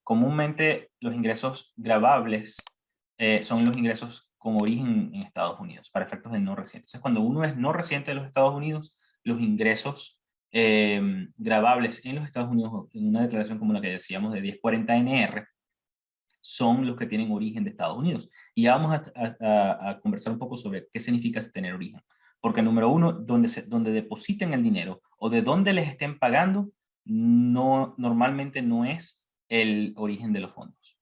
comúnmente los ingresos gravables son los ingresos con origen en Estados Unidos, para efectos de no residente. Entonces, cuando uno es no residente de los Estados Unidos, los ingresos gravables en los Estados Unidos, en una declaración como la que decíamos de 1040-NR, son los que tienen origen de Estados Unidos. Y ya vamos a conversar un poco sobre qué significa tener origen. Porque número uno, donde depositen el dinero o de dónde les estén pagando, normalmente no es el origen de los fondos.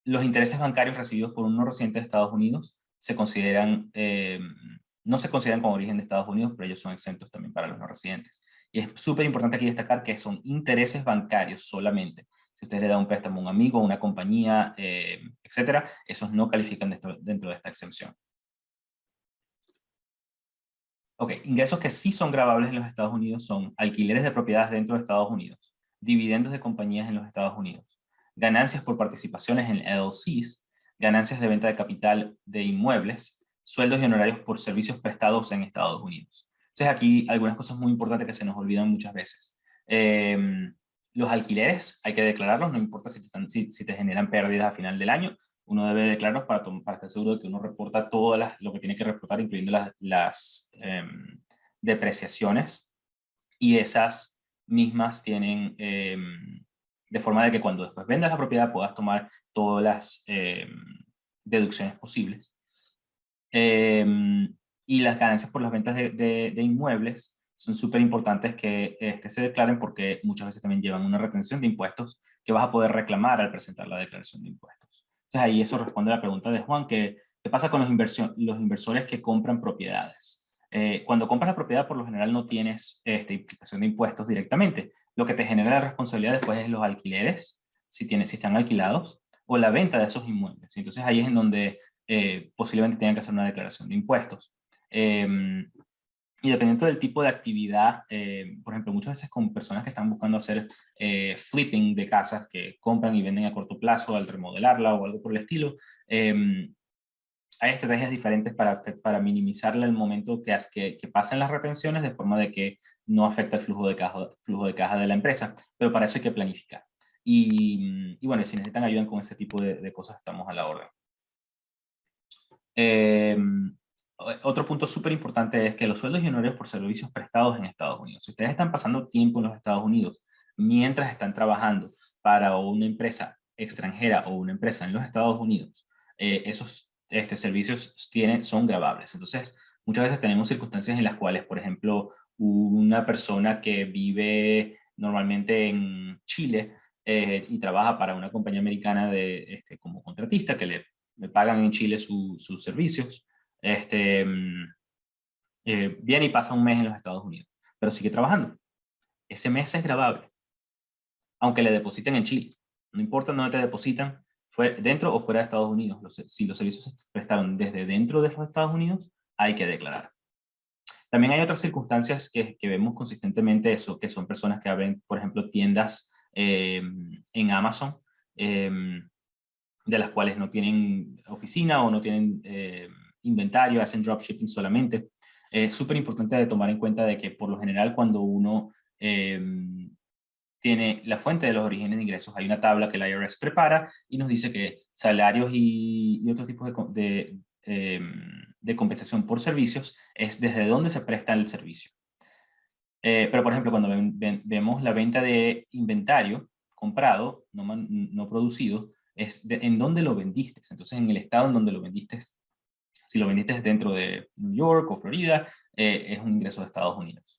Los intereses bancarios recibidos por un no residente de Estados Unidos se consideran, no se consideran como origen de Estados Unidos, pero ellos son exentos también para los no residentes. Y es súper importante aquí destacar que son intereses bancarios solamente. Si usted le da un préstamo a un amigo, a una compañía, etcétera, esos no califican dentro de esta exención. Ok, ingresos que sí son gravables en los Estados Unidos son alquileres de propiedades dentro de Estados Unidos, dividendos de compañías en los Estados Unidos, ganancias por participaciones en LLCs, ganancias de venta de capital de inmuebles, sueldos y honorarios por servicios prestados en Estados Unidos. Entonces aquí algunas cosas muy importantes que se nos olvidan muchas veces. Los alquileres hay que declararlos, no importa si te generan pérdidas a final del año, uno debe declararlos para estar seguro de que uno reporta todo lo que tiene que reportar, incluyendo las depreciaciones, y esas mismas tienen, de forma de que cuando después vendas la propiedad puedas tomar todas las deducciones posibles. Y las ganancias por las ventas de inmuebles son súper importantes que se declaren, porque muchas veces también llevan una retención de impuestos que vas a poder reclamar al presentar la declaración de impuestos. Entonces ahí eso responde a la pregunta de Juan, ¿qué pasa con los inversores que compran propiedades? Cuando compras la propiedad, por lo general no tienes implicación de impuestos directamente. Lo que te genera la responsabilidad después es los alquileres, si están alquilados, o la venta de esos inmuebles. Entonces ahí es en donde posiblemente tengan que hacer una declaración de impuestos. Y dependiendo del tipo de actividad, por ejemplo, muchas veces con personas que están buscando hacer flipping de casas, que compran y venden a corto plazo al remodelarla o algo por el estilo, hay estrategias diferentes para minimizar el momento que pasen las retenciones, de forma de que no afecte el flujo de caja de la empresa, pero para eso hay que planificar. Y bueno, si necesitan ayuda con ese tipo de cosas, estamos a la orden. Otro punto súper importante es que los sueldos y honorarios por servicios prestados en Estados Unidos. Si ustedes están pasando tiempo en los Estados Unidos mientras están trabajando para una empresa extranjera o una empresa en los Estados Unidos, esos servicios son gravables. Entonces, muchas veces tenemos circunstancias en las cuales, por ejemplo, una persona que vive normalmente en Chile y trabaja para una compañía americana como contratista, que le pagan en Chile sus servicios, viene y pasa un mes en los Estados Unidos, pero sigue trabajando. Ese mes es gravable, aunque le depositen en Chile. No importa dónde te depositan, dentro o fuera de Estados Unidos. Si los servicios se prestaron desde dentro de los Estados Unidos, hay que declarar. También hay otras circunstancias que vemos consistentemente, que son personas que abren, por ejemplo, tiendas en Amazon, de las cuales no tienen oficina o no tienen inventario, hacen dropshipping solamente. Es súper importante de tomar en cuenta de que por lo general cuando uno tiene la fuente de los orígenes de ingresos, hay una tabla que el IRS prepara y nos dice que salarios y otros tipos de compensación por servicios es desde donde se presta el servicio. Pero por ejemplo, cuando vemos la venta de inventario comprado, no producido, es en dónde lo vendiste. Entonces, en el estado en donde lo vendiste, si lo vendiste dentro de New York o Florida, es un ingreso de Estados Unidos.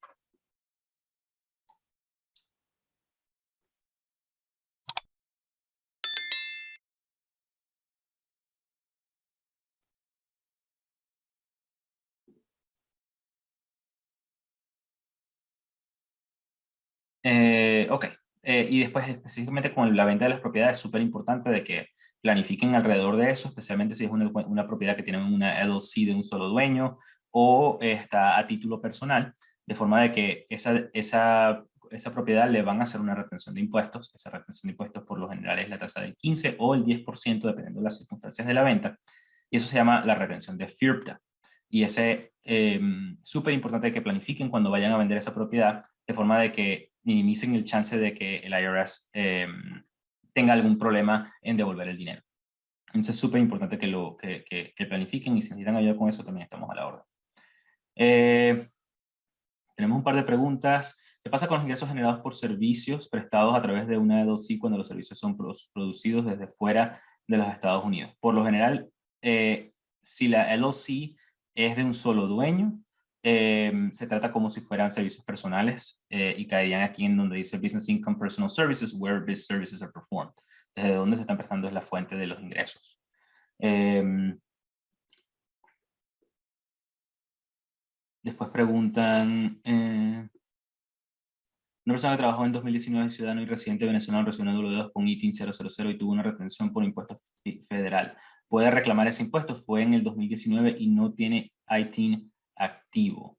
Ok, y después específicamente con la venta de las propiedades, es súper importante de que planifiquen alrededor de eso, especialmente si es una propiedad que tiene una LLC de un solo dueño o está a título personal, de forma de que esa propiedad le van a hacer una retención de impuestos. Esa retención de impuestos por lo general es la tasa del 15 o el 10%, dependiendo de las circunstancias de la venta, y eso se llama la retención de FIRPTA. Y ese súper importante que planifiquen cuando vayan a vender esa propiedad, de forma de que minimicen el chance de que el IRS tenga algún problema en devolver el dinero. Entonces es súper importante que planifiquen, y si necesitan ayuda con eso también estamos a la orden. Tenemos un par de preguntas. ¿Qué pasa con los ingresos generados por servicios prestados a través de una LLC cuando los servicios son producidos desde fuera de los Estados Unidos? Por lo general, si la LLC es de un solo dueño, se trata como si fueran servicios personales y caerían aquí en donde dice Business Income Personal Services, where business services are performed. Desde donde se están prestando es la fuente de los ingresos. Después preguntan, una persona que trabajó en 2019, ciudadano y residente venezolano, recibió una W2 con ITIN 000 y tuvo una retención por impuesto federal. ¿Puede reclamar ese impuesto? Fue en el 2019 y no tiene ITIN activo.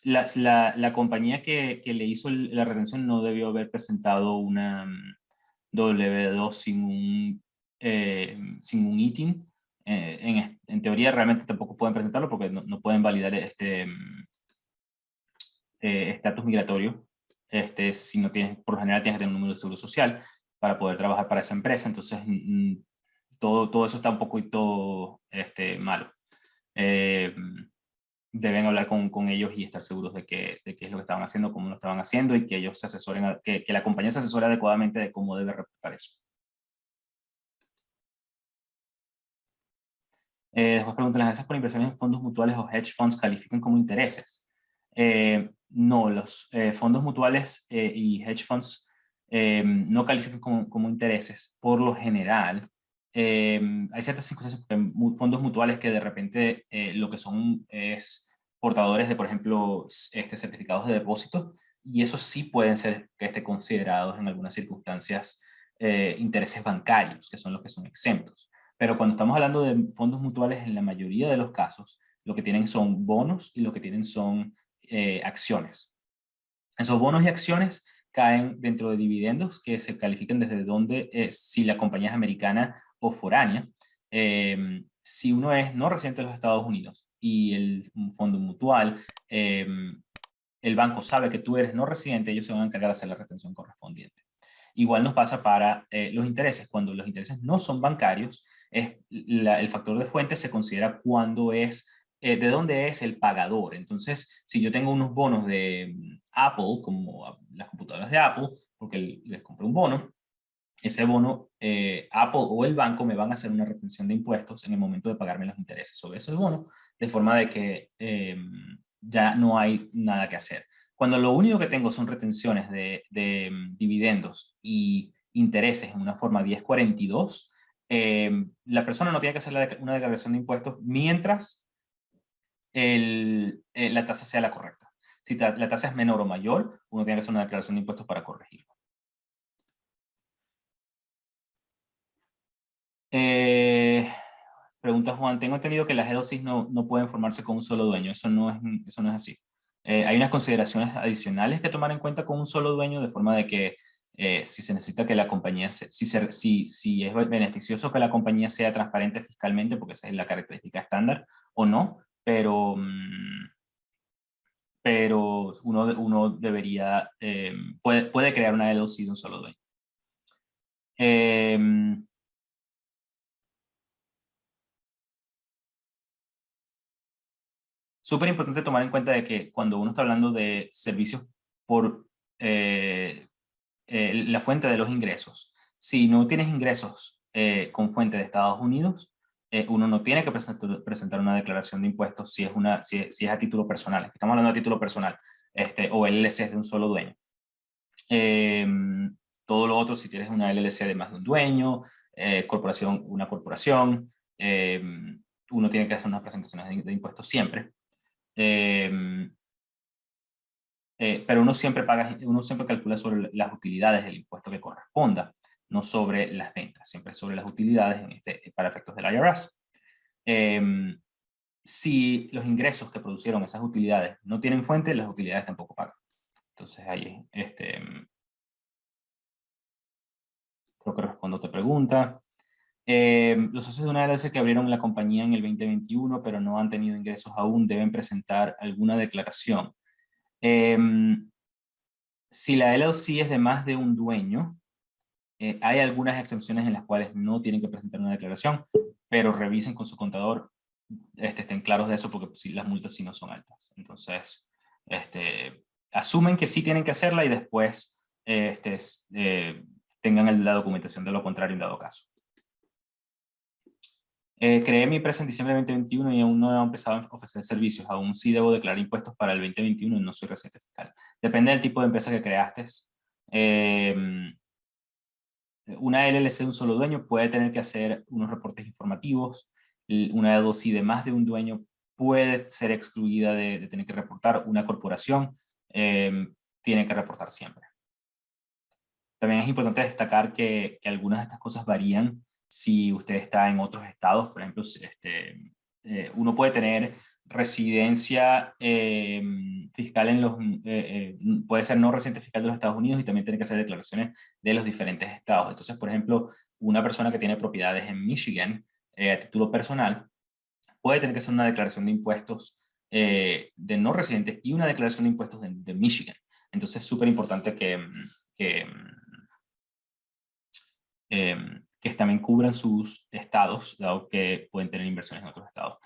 La compañía que le hizo la retención no debió haber presentado una W2 sin un ITIN. En teoría realmente tampoco pueden presentarlo porque no pueden validar este estatus migratorio. Si no tienes, por lo general tienes que tener un número de seguro social para poder trabajar para esa empresa. Entonces todo eso está un poquito malo. Deben hablar con ellos y estar seguros de qué es lo que estaban haciendo, cómo lo estaban haciendo, y que ellos se asesoren, que la compañía se asesore adecuadamente de cómo debe reportar eso. Después preguntan, ¿las ganancias por inversiones en fondos mutuales o hedge funds califican como intereses? No, los fondos mutuales y hedge funds no califican como intereses. Por lo general, hay ciertas circunstancias, porque fondos mutuales que de repente lo que son es portadores de, por ejemplo, certificados de depósito, y esos sí pueden ser considerados en algunas circunstancias intereses bancarios, que son los que son exentos. Pero cuando estamos hablando de fondos mutuales, en la mayoría de los casos, lo que tienen son bonos y lo que tienen son acciones. Esos bonos y acciones caen dentro de dividendos que se califican desde donde, si la compañía es americana o foránea. Si uno es no residente de los Estados Unidos y un fondo mutual, el banco sabe que tú eres no residente, ellos se van a encargar de hacer la retención correspondiente. Igual nos pasa para los intereses. Cuando los intereses no son bancarios, el factor de fuente se considera cuando es, de dónde es el pagador. Entonces, si yo tengo unos bonos de Apple, como las computadoras de Apple, porque les compré un bono, ese bono, Apple o el banco me van a hacer una retención de impuestos en el momento de pagarme los intereses sobre ese bono, de forma de que ya no hay nada que hacer. Cuando lo único que tengo son retenciones de dividendos y intereses en una forma 1042, la persona no tiene que hacer una declaración de impuestos mientras la tasa sea la correcta. Si la tasa es menor o mayor, uno tiene que hacer una declaración de impuestos para corregirlo. Pregunta Juan, tengo entendido que las LLCs no pueden formarse con un solo dueño. Eso no es así. Hay unas consideraciones adicionales que tomar en cuenta con un solo dueño, de forma de que si se necesita que la compañía, si es beneficioso que la compañía sea transparente fiscalmente, porque esa es la característica estándar, o no, pero uno debería, puede crear una LLC de un solo dueño. Súper importante tomar en cuenta de que cuando uno está hablando de servicios por la fuente de los ingresos, si no tienes ingresos con fuente de Estados Unidos, uno no tiene que presentar una declaración de impuestos si es a título personal. Estamos hablando de título personal, o LLC de un solo dueño. Todo lo otro, si tienes una LLC de más de un dueño, una corporación, uno tiene que hacer unas presentaciones de impuestos siempre. Pero uno siempre calcula sobre las utilidades del impuesto que corresponda, no sobre las ventas, siempre sobre las utilidades para efectos del IRS. Si los ingresos que producieron esas utilidades no tienen fuente, las utilidades tampoco pagan. Entonces ahí creo que respondo a tu pregunta. Los socios de una LLC que abrieron la compañía en el 2021, pero no han tenido ingresos aún, deben presentar alguna declaración. Si la LLC es de más de un dueño, hay algunas excepciones en las cuales no tienen que presentar una declaración, pero revisen con su contador, estén claros de eso, porque si las multas sí no son altas. Entonces, asumen que sí tienen que hacerla y después tengan la documentación de lo contrario en dado caso. Creé mi empresa en diciembre de 2021 y aún no he empezado a ofrecer servicios. Aún sí debo declarar impuestos para el 2021 y no soy residente fiscal. Depende del tipo de empresa que creaste. Una LLC de un solo dueño puede tener que hacer unos reportes informativos. Una LLC de más de un dueño puede ser excluida de tener que reportar. Una corporación tiene que reportar siempre. También es importante destacar que algunas de estas cosas varían si usted está en otros estados. Por ejemplo, uno puede tener residencia fiscal en los, puede ser no residente fiscal de los Estados Unidos y también tiene que hacer declaraciones de los diferentes estados. Entonces, por ejemplo, una persona que tiene propiedades en Michigan a título personal puede tener que hacer una declaración de impuestos de no residentes y una declaración de impuestos de Michigan. Entonces, es súper importante que también cubran sus estados, dado que pueden tener inversiones en otros estados.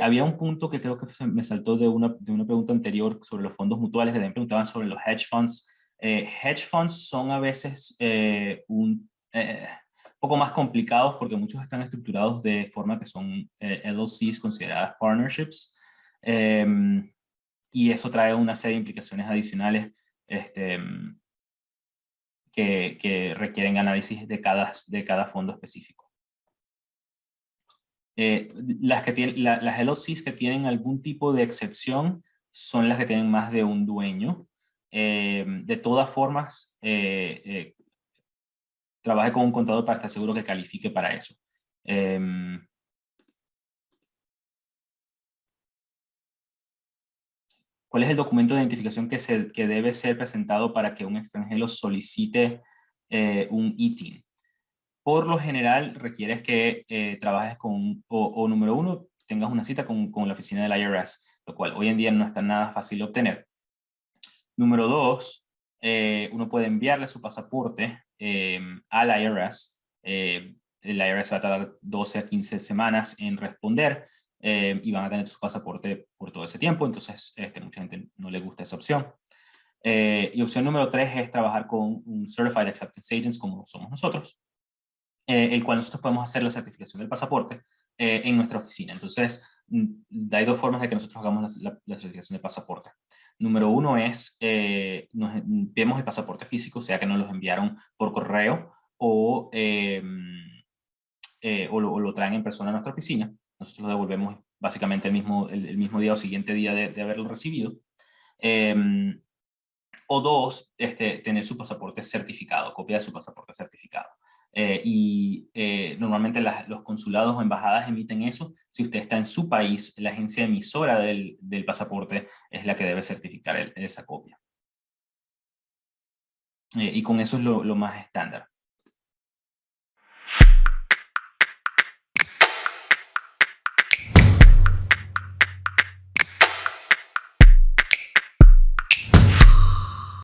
Había un punto que creo que me saltó de una pregunta anterior sobre los fondos mutuales, que también preguntaban sobre los hedge funds. Hedge funds son a veces un poco más complicados porque muchos están estructurados de forma que son LLCs consideradas partnerships, y eso trae una serie de implicaciones adicionales que requieren análisis de cada fondo específico. Las LLCs que tienen algún tipo de excepción son las que tienen más de un dueño. De todas formas, trabaje con un contador para estar seguro que califique para eso. ¿Cuál es el documento de identificación que debe ser presentado para que un extranjero solicite un ITIN? Por lo general, requieres que trabajes con, o número uno, tengas una cita con la oficina del IRS, lo cual hoy en día no está nada fácil de obtener. Número dos, uno puede enviarle su pasaporte al IRS. El IRS va a tardar 12 a 15 semanas en responder y van a tener su pasaporte por todo ese tiempo. Entonces, mucha gente no le gusta esa opción. Y opción número tres es trabajar con un Certified Acceptance Agent como somos nosotros, el cual nosotros podemos hacer la certificación del pasaporte en nuestra oficina. Entonces, hay dos formas de que nosotros hagamos la certificación del pasaporte. Número uno es, nos enviamos el pasaporte físico, sea que nos los enviaron por correo o lo traen en persona a nuestra oficina. Nosotros lo devolvemos básicamente el mismo día o siguiente día de haberlo recibido. O dos, tener su pasaporte certificado, copia de su pasaporte certificado. Normalmente los consulados o embajadas emiten eso. Si usted está en su país, la agencia emisora del pasaporte es la que debe certificar esa copia. Y con eso es lo más estándar.